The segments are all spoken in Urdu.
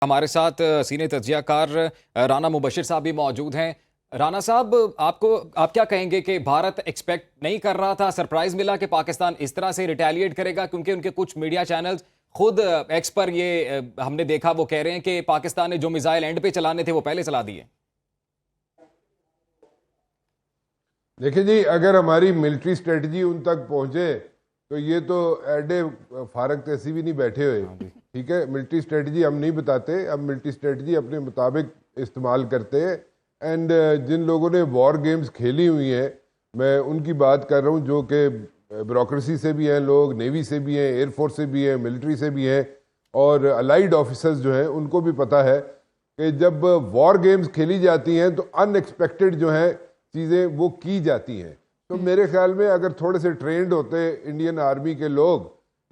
ہمارے ساتھ سینئر تجزیہ کار رانا مبشر صاحب بھی موجود ہیں۔ رانا صاحب، آپ کیا کہیں گے کہ بھارت ایکسپیکٹ نہیں کر رہا تھا، سرپرائز ملا کہ پاکستان اس طرح سے ریٹیلیٹ کرے گا؟ کیونکہ ان کے کچھ میڈیا چینلز خود ایکس پر یہ ہم نے دیکھا، وہ کہہ رہے ہیں کہ پاکستان نے جو میزائل اینڈ پہ چلانے تھے وہ پہلے چلا دیے۔ دیکھیں جی، اگر ہماری ملٹری اسٹریٹجی ان تک پہنچے تو یہ تو ایڈے فارغ تیسی بھی نہیں بیٹھے ہوئے، ٹھیک ہے۔ ملٹری اسٹریٹجی ہم نہیں بتاتے، ہم ملٹری اسٹریٹجی اپنے مطابق استعمال کرتے ہیں۔ اینڈ جن لوگوں نے وار گیمز کھیلی ہوئی ہیں، میں ان کی بات کر رہا ہوں، جو کہ بیوروکریسی سے بھی ہیں لوگ، نیوی سے بھی ہیں، ایئر فورس سے بھی ہیں، ملٹری سے بھی ہیں، اور الائیڈ آفیسرز جو ہیں ان کو بھی پتہ ہے کہ جب وار گیمز کھیلی جاتی ہیں تو ان ایکسپیکٹڈ جو ہیں چیزیں وہ کی جاتی ہیں۔ تو میرے خیال میں اگر تھوڑے سے ٹرینڈ ہوتے انڈین آرمی کے لوگ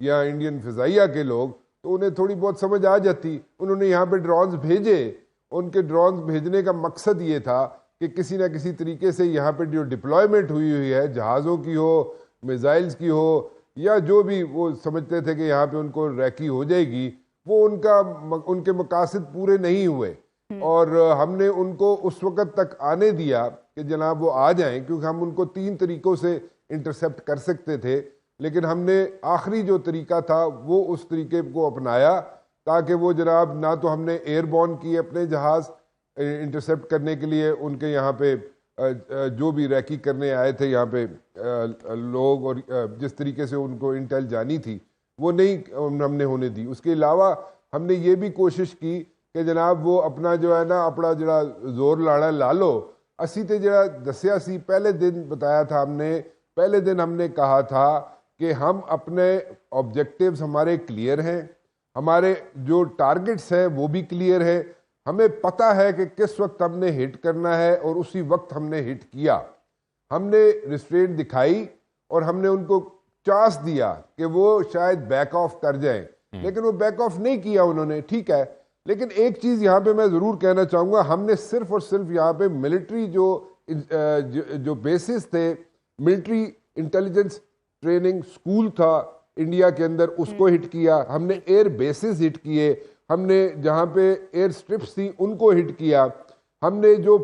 یا انڈین فضائیہ کے لوگ تو انہیں تھوڑی بہت سمجھ آ جاتی۔ انہوں نے یہاں پہ ڈرونز بھیجے، ان کے ڈرونز بھیجنے کا مقصد یہ تھا کہ کسی نہ کسی طریقے سے یہاں پہ جو ڈپلائمنٹ ہوئی ہے، جہازوں کی ہو، میزائلز کی ہو، یا جو بھی وہ سمجھتے تھے کہ یہاں پہ ان کو ریکی ہو جائے گی، وہ ان کے مقاصد پورے نہیں ہوئے۔ اور ہم نے ان کو اس وقت تک آنے دیا کہ جناب وہ آ جائیں، کیونکہ ہم ان کو 3 طریقوں سے انٹرسپٹ کر سکتے تھے، لیکن ہم نے آخری جو طریقہ تھا وہ اس طریقے کو اپنایا تاکہ وہ جناب نہ تو ہم نے ایئر بورن کیے اپنے جہاز انٹرسپٹ کرنے کے لیے، ان کے یہاں پہ جو بھی ریکی کرنے آئے تھے یہاں پہ لوگ، اور جس طریقے سے ان کو انٹیل جانی تھی وہ نہیں ہم نے ہونے دی۔ اس کے علاوہ ہم نے یہ بھی کوشش کی کہ جناب وہ اپنا جو ہے نا اپنا جڑا زور لاڑا لا لو۔ اسی تے جڑا دسیا سی، پہلے دن بتایا تھا ہم نے، پہلے دن ہم نے کہا تھا کہ ہم اپنے آبجیکٹیوز ہمارے کلیئر ہیں، ہمارے جو ٹارگٹس ہیں وہ بھی کلیئر ہیں، ہمیں پتہ ہے کہ کس وقت ہم نے ہٹ کرنا ہے اور اسی وقت ہم نے ہٹ کیا۔ ہم نے ریسٹرینٹ دکھائی اور ہم نے ان کو چانس دیا کہ وہ شاید بیک آف کر جائیں، لیکن وہ بیک آف نہیں کیا انہوں نے، ٹھیک ہے۔ لیکن ایک چیز یہاں پہ میں ضرور کہنا چاہوں گا، ہم نے صرف اور صرف یہاں پہ ملٹری جو بیسز تھے، ملٹری انٹیلیجنس ٹریننگ سکول تھا انڈیا کے اندر، اس کو ہٹ کیا۔ ہم نے ایئر بیسز ہٹ کیے، ہم نے جہاں پہ ایئر سٹرپس تھی ان کو ہٹ کیا۔ ہم نے جو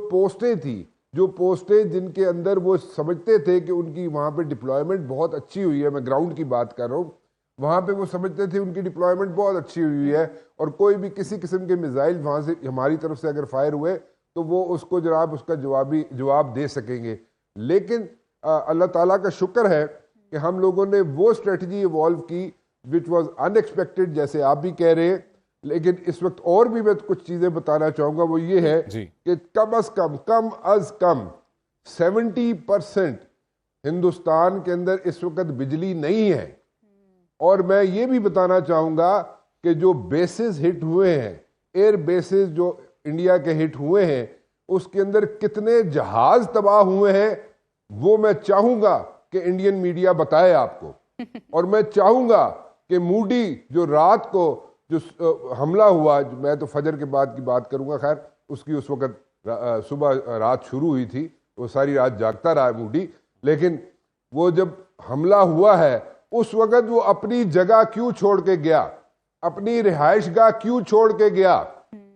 پوسٹیں جن کے اندر وہ سمجھتے تھے کہ ان کی وہاں پہ ڈپلائمنٹ بہت اچھی ہوئی ہے، میں گراؤنڈ کی بات کر رہا ہوں، وہاں پہ وہ سمجھتے تھے ان کی ڈپلائمنٹ بہت اچھی ہوئی ہے اور کوئی بھی کسی قسم کے میزائل وہاں سے ہماری طرف سے اگر فائر ہوئے تو وہ اس کو جناب اس کا جواب دے سکیں گے۔ لیکن اللہ تعالیٰ کا شکر ہے کہ ہم لوگوں نے وہ اسٹریٹجی ایوالو کی which was unexpected، جیسے آپ بھی کہہ رہے ہیں۔ لیکن اس وقت اور بھی میں کچھ چیزیں بتانا چاہوں گا، وہ یہ ہے کہ کم از کم 70% ہندوستان کے اندر اس وقت بجلی نہیں ہے۔ اور میں یہ بھی بتانا چاہوں گا کہ جو بیسز ہٹ ہوئے ہیں، ایئر بیسز جو انڈیا کے ہٹ ہوئے ہیں، اس کے اندر کتنے جہاز تباہ ہوئے ہیں وہ میں چاہوں گا کہ انڈین میڈیا بتائے آپ کو۔ اور میں چاہوں گا کہ موڈی جو رات کو جو حملہ ہوا، میں تو فجر کے بعد کی بات کروں گا، خیر اس کی اس وقت صبح رات شروع ہوئی تھی، وہ ساری رات جاگتا رہا موڈی، لیکن وہ جب حملہ ہوا ہے اس وقت وہ اپنی جگہ کیوں چھوڑ کے گیا، اپنی رہائش گاہ کیوں چھوڑ کے گیا؟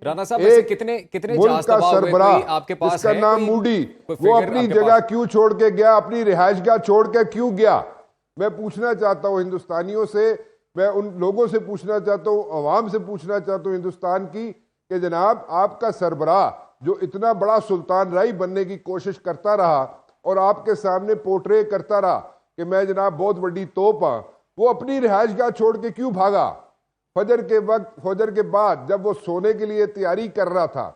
رانا صاحب ایسے کتنے ملک کا سربراہ جس کا نام موڈی، وہ اپنی جگہ کیوں چھوڑ کے گیا، اپنی رہائش گاہ چھوڑ کے کیوں گیا؟ میں پوچھنا چاہتا ہوں ہندوستانیوں سے، میں ان لوگوں سے پوچھنا چاہتا ہوں، عوام سے پوچھنا چاہتا ہوں ہندوستان کی، کہ جناب آپ کا سربراہ جو اتنا بڑا سلطان رائی بننے کی کوشش کرتا رہا اور آپ کے سامنے پورٹرے کرتا رہا کہ میں جناب بہت بڑی توپ ہاں، وہ اپنی رہائش گاہ چھوڑ کے کیوں بھاگا؟ فجر کے بعد جب وہ سونے کے لیے تیاری کر رہا تھا،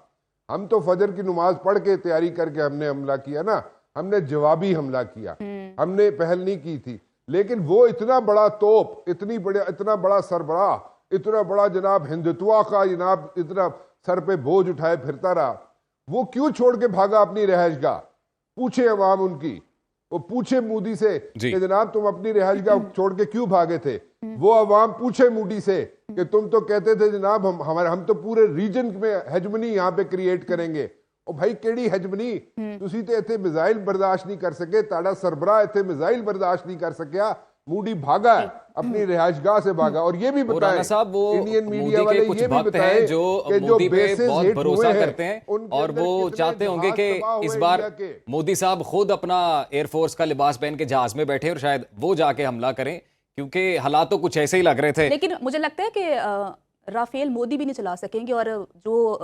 ہم تو فجر کی نماز پڑھ کے تیاری کر کے ہم نے حملہ کیا نا، ہم نے جوابی حملہ کیا، ہم نے پہل نہیں کی تھی۔ لیکن وہ اتنا بڑا توپ، اتنا بڑا سربراہ، اتنا بڑا جناب ہندوتوا کا جناب اتنا سر پہ بوجھ اٹھائے پھرتا رہا، وہ کیوں چھوڑ کے بھاگا اپنی رہائش گاہ؟ پوچھے عوام ان کی، وہ پوچھے مودی سے کہ جناب تم اپنی رہائش گاہ چھوڑ کے کیوں بھاگے تھے؟ وہ عوام پوچھے مودی سے کہ تم تو کہتے تھے جناب ہم تو پورے ریجن میں ہیجمنی یہاں پہ کریٹ کریں گے۔ اور بھائی کیڑی ہیجمنی؟ تسی تے ایتھے میزائل برداشت نہیں کر سکے، تاڑا سربراہ ایتھے میزائل برداشت نہیں کر سکیا، موڈی بھاگا ہے۔ اپنی رہائش گاہ سے بھاگا. اور یہ بھی بتائیں رانا صاحب وہ انڈین میڈیا مودی والے کے کچھ یہ بھی بھکت بتائیں ہیں جو کہ مودی پہ بیسز بہت ہٹ بھروسہ ہوئے کرتے ہیں ان کے اور اندر وہ کتنے چاہتے ہوں گے جہاز کہ تباہ ہوئے اس بار انڈیا کے. مودی صاحب خود اپنا ایئر فورس کا لباس پہن کے جہاز میں بیٹھے اور شاید وہ جا کے حملہ کریں، کیونکہ حالات تو کچھ ایسے ہی لگ رہے تھے. لیکن مجھے لگتا ہے کہ رافیل مودی بھی نہیں چلا سکیں گے، اور جو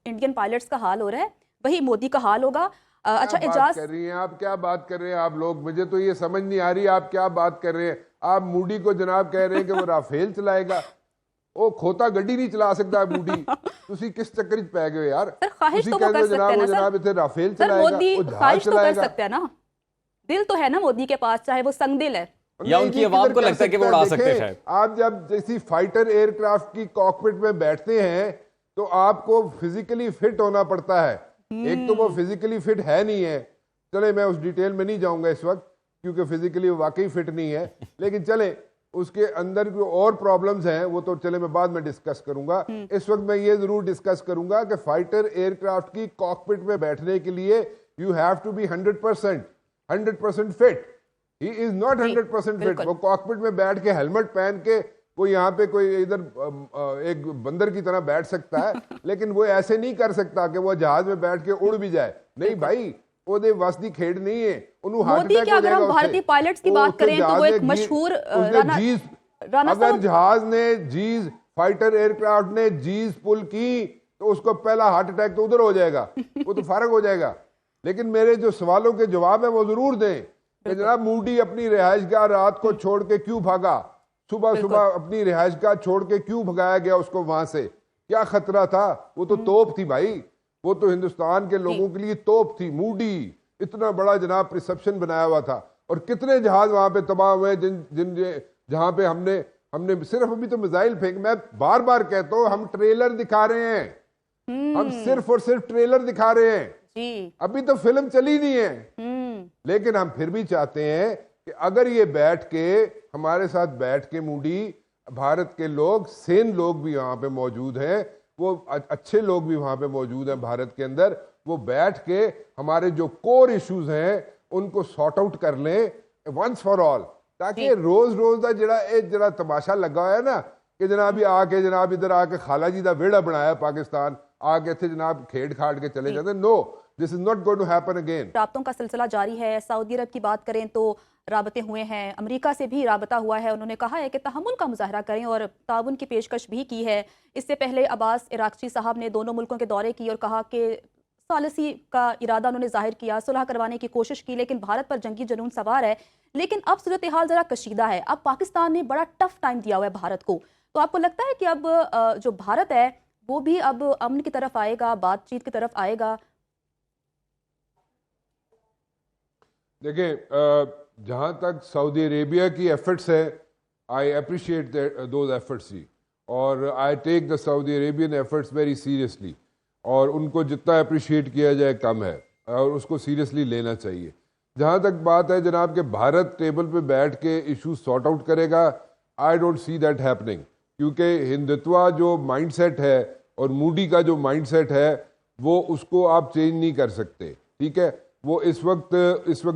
انڈین پائلٹس کا حال ہو رہا ہے وہی مودی کا حال ہوگا. اچھا کیا بات کر رہی ہیں آپ، کیا بات کر رہے ہیں آپ لوگ؟ مجھے تو یہ سمجھ نہیں آ رہی آپ کیا بات کر رہے ہیں. آپ موڈی کو جناب کہہ رہے ہیں کہ وہ رافیل چلائے گا. وہ کھوتا گڈی نہیں چلا سکتا موڈی. تسی کس چکر وچ پے گئے یار؟ سر خواہش تو وہ کر سکتے ہیں نا جناب اتنے رافیل سر، چلائے گا، مودی وہ جہاز خواہش تو چلائے کر گا. سکتے ہیں نا، دل تو ہے نا مودی کے پاس، چاہے وہ سنگ دل ہے. یا ان کی عوام کو لگتا ہے کہ وہ اڑا سکتے ہیں شاید. آپ جب جیسی فائٹر ایئر کرافٹ کی کاکپٹ میں بیٹھتے ہیں تو آپ کو فزیکلی فٹ ہونا پڑتا ہے. ایک تو وہ فزیکلی فٹ ہے نہیں ہے، چلے میں اس ڈیٹیل میں نہیں جاؤں گا اس وقت کیونکہ فزیکلی واقعی فٹ نہیں ہے، لیکن چلے اس کے اندر جو اور پرابلمز ہیں وہ تو چلے میں بعد میں ڈسکس کروں گا. اس وقت میں یہ ضرور ڈسکس کروں گا کہ فائٹر ایئر کرافٹ کی کاکپٹ میں بیٹھنے کے لیے you have to be 100% fit. He is not 100% fit. وہ کاکپٹ میں بیٹھ کے ہیلمٹ پہن کے وہ یہاں پہ کوئی ادھر ایک بندر کی طرح بیٹھ سکتا ہے لیکن وہ ایسے نہیں کر سکتا کہ وہ جہاز میں بیٹھ کے اڑ بھی جائے. نہیں بھائی، وہ دے وس دی کھیڑ نہیں ہے. انہوں ہارٹ اٹیک ہو جائے گا. بھارتی پائلٹس کی بات کریں تو وہ ایک مشہور اگر جہاز نے جیز فائٹر ایئر کرافٹ نے جیز پل کی تو اس کو پہلا ہارٹ اٹیک تو ادھر ہو جائے گا، وہ تو فارغ ہو جائے گا. لیکن میرے جو سوالوں کے جواب ہیں وہ ضرور دیں کہ جناب موڈی اپنی رہائش گاہ رات کو چھوڑ کے کیوں بھاگا؟ صبح اپنی رہائش گاہ چھوڑ کے کیوں بھگایا گیا اس کو وہاں سے؟ کیا خطرہ تھا؟ وہ تو توپ تھی بھائی، وہ تو ہندوستان کے لوگوں کے لیے توپ تھی. موڈی اتنا بڑا جناب پرسپشن بنایا ہوا تھا. اور کتنے جہاز وہاں پہ تباہ ہوئے جہاں پہ ہم نے صرف ابھی تو میزائل پھینک، میں بار بار کہتا ہوں ہم ٹریلر دکھا رہے ہیں، ہم صرف اور صرف ٹریلر دکھا رہے ہیں، ابھی تو فلم چلی نہیں ہے. لیکن ہم پھر بھی چاہتے ہیں کہ اگر یہ بیٹھ کے ہمارے ساتھ بیٹھ کے موڈی، بھارت کے لوگ، سین لوگ بھی وہاں پہ موجود ہیں، وہ اچھے لوگ بھی وہاں پہ موجود ہیں بھارت کے اندر، وہ بیٹھ کے ہمارے جو کور ایشوز ہیں ان کو سارٹ آؤٹ کر لیں ونس فار آل، تاکہ روز دا جڑا تماشا لگا ہوا ہے نا کہ جناب آ کے جناب ادھر آ کے خالہ جی دا ویڑا بنایا پاکستان، آ کے تھے جناب کھیڑ کھاڑ کے چلے جاتے. نو، this is not going to happen again. رابطوں کا سلسلہ جاری ہے. سعودی عرب کی بات کریں تو رابطے ہوئے ہیں، امریکہ سے بھی رابطہ ہوا ہے. انہوں نے کہا ہے کہ تحمل کا مظاہرہ کریں اور تعاون کی پیشکش بھی کی ہے. اس سے پہلے عباس عراقچی صاحب نے دونوں ملکوں کے دورے کی اور کہا کہ ثالثی کا ارادہ انہوں نے ظاہر کیا، صلح کروانے کی کوشش کی، لیکن بھارت پر جنگی جنون سوار ہے. لیکن اب صورتحال ذرا کشیدہ ہے. اب پاکستان نے بڑا ٹف ٹائم دیا ہوا ہے بھارت کو. تو آپ کو لگتا ہے کہ اب جو بھارت ہے وہ بھی اب امن کی طرف آئے گا، بات چیت کی طرف آئے گا؟ دیکھیں، جہاں تک سعودی عربیہ کی ایفرٹس ہے، آئی اپریشیٹ دوز ایفرٹس ہی، اور آئی ٹیک دا سعودی عربین ایفرٹس ویری سیریسلی، اور ان کو جتنا اپریشیٹ کیا جائے کم ہے اور اس کو سیریسلی لینا چاہیے. جہاں تک بات ہے جناب کہ بھارت ٹیبل پہ بیٹھ کے ایشوز سارٹ آؤٹ کرے گا، I don't see that happening, کیونکہ ہندتوا جو مائنڈ سیٹ ہے اور موڈی کا جو مائنڈ سیٹ ہے وہ اس کو آپ چینج نہیں کر سکتے. ٹھیک ہے، وہ اس وقت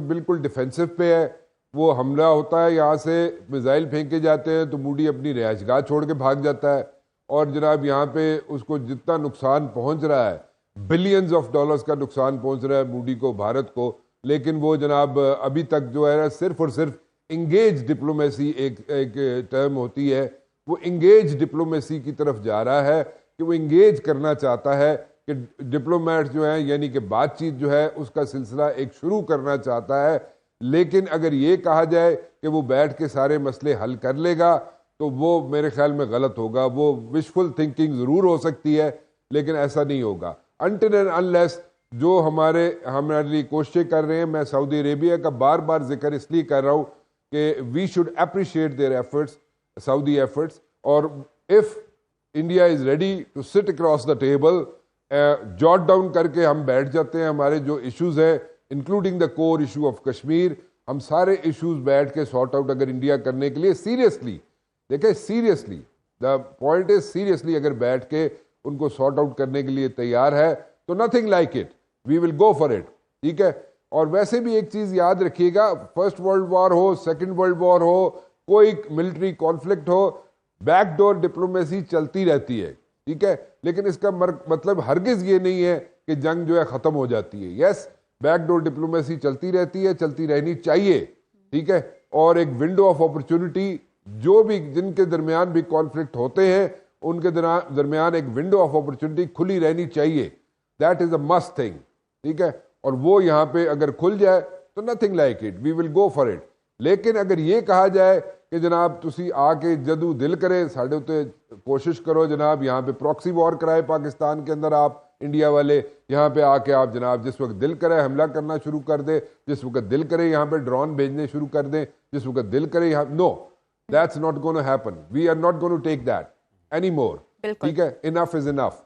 بالکل ڈیفینسو پہ ہے. وہ حملہ ہوتا ہے، یہاں سے میزائل پھینکے جاتے ہیں تو موڈی اپنی رہائش گاہ چھوڑ کے بھاگ جاتا ہے، اور جناب یہاں پہ اس کو جتنا نقصان پہنچ رہا ہے، بلینز آف ڈالرز کا نقصان پہنچ رہا ہے موڈی کو، بھارت کو، لیکن وہ جناب ابھی تک جو ہے صرف اور صرف انگیج ڈپلومیسی ایک ٹرم ہوتی ہے، وہ انگیج ڈپلومیسی کی طرف جا رہا ہے کہ وہ انگیج کرنا چاہتا ہے کہ ڈپلومیٹ جو ہیں، یعنی کہ بات چیت جو ہے اس کا سلسلہ ایک شروع کرنا چاہتا ہے. لیکن اگر یہ کہا جائے کہ وہ بیٹھ کے سارے مسئلے حل کر لے گا تو وہ میرے خیال میں غلط ہوگا. وہ وشفل تھنکنگ ضرور ہو سکتی ہے لیکن ایسا نہیں ہوگا until and unless جو ہمارے لیے کوششیں کر رہے ہیں. میں سعودی عربیہ کا بار بار ذکر اس لیے کر رہا ہوں کہ we should appreciate their efforts, Saudi efforts, اور if India is ready to sit across the table, jot down کر کے ہم بیٹھ جاتے ہیں. ہمارے جو ایشوز ہیں including the core issue of Kashmir, ہم سارے ایشوز بیٹھ کے سارٹ آؤٹ اگر انڈیا کرنے کے لیے سیریسلی، دیکھیں seriously, the point is seriously اگر بیٹھ کے ان کو سارٹ آؤٹ کرنے کے لیے تیار ہے تو nothing like it, we will go for it. ٹھیک ہے. اور ویسے بھی ایک چیز یاد رکھیے گا، فرسٹ ورلڈ وار ہو، سیکنڈ ورلڈ وار ہو، کوئی ملٹری کانفلکٹ ہو, بیک ڈور ڈپلومیسی چلتی رہتی ہے, ٹھیک ہے, لیکن اس کا مطلب ہرگز یہ نہیں ہے کہ جنگ جو ہے ختم ہو جاتی ہے. یس, بیک ڈور ڈپلومیسی چلتی رہتی ہے, چلتی رہنی چاہیے, ٹھیک ہے, اور ایک ونڈو آف اپرچونٹی جو بھی جن کے درمیان بھی کانفلکٹ ہوتے ہیں ان کے درمیان ایک ونڈو آف اپرچونٹی کھلی رہنی چاہیے. That is a must thing, ٹھیک ہے, اور وہ یہاں پہ اگر کھل جائے تو nothing like it, we will go for it. لیکن اگر یہ کہا جائے کہ جناب تسی آ کے جدو دل کرے ساڑھے ہوتے کوشش کرو جناب یہاں پہ پراکسی وار کرائے پاکستان کے اندر, آپ انڈیا والے یہاں پہ آ کے آپ جناب جس وقت دل کرے حملہ کرنا شروع کر دے, جس وقت دل کرے یہاں پہ ڈرون بھیجنے شروع کر دیں, جس وقت دل کرے یہاں, no, that's not gonna happen. We are not gonna take that anymore, ٹھیک ہے, انف از انف.